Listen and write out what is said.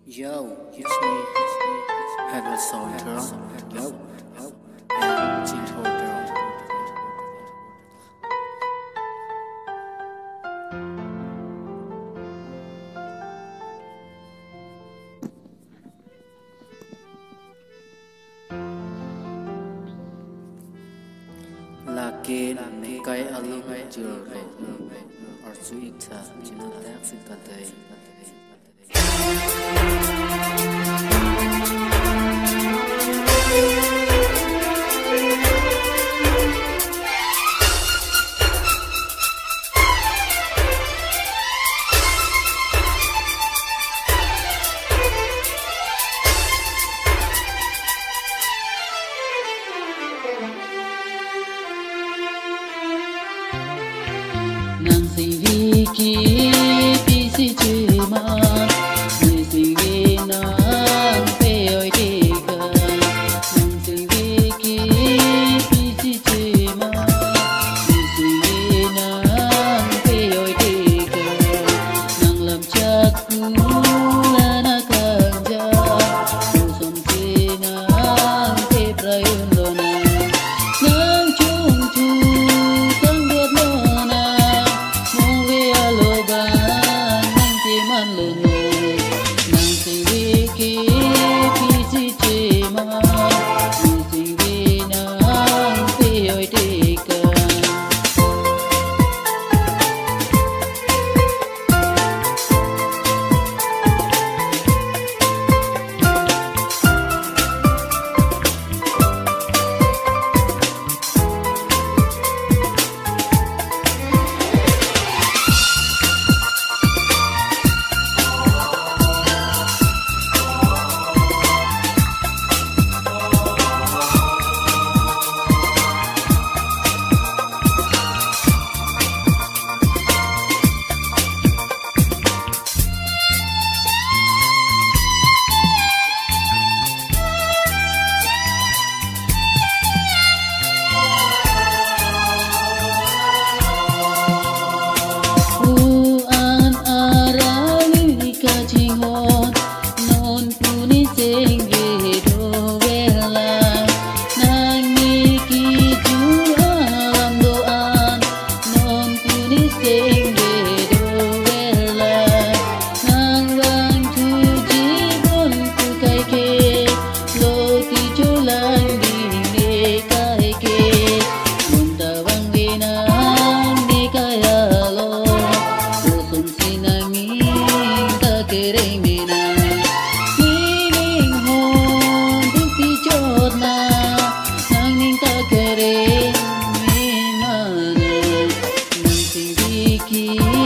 Yo, it's me, had a song turn. Yo, and Jin Holder. Lagi kai alung jur or suita jina taxi kadai. Nang sing viki pisi cuma nang sing nang peoi tiga nang sing viki pisi cuma nang sing nang peoi tiga nang lam caku anak kerja usum sinang te prayun lona nang chung chung sang buat lona Ki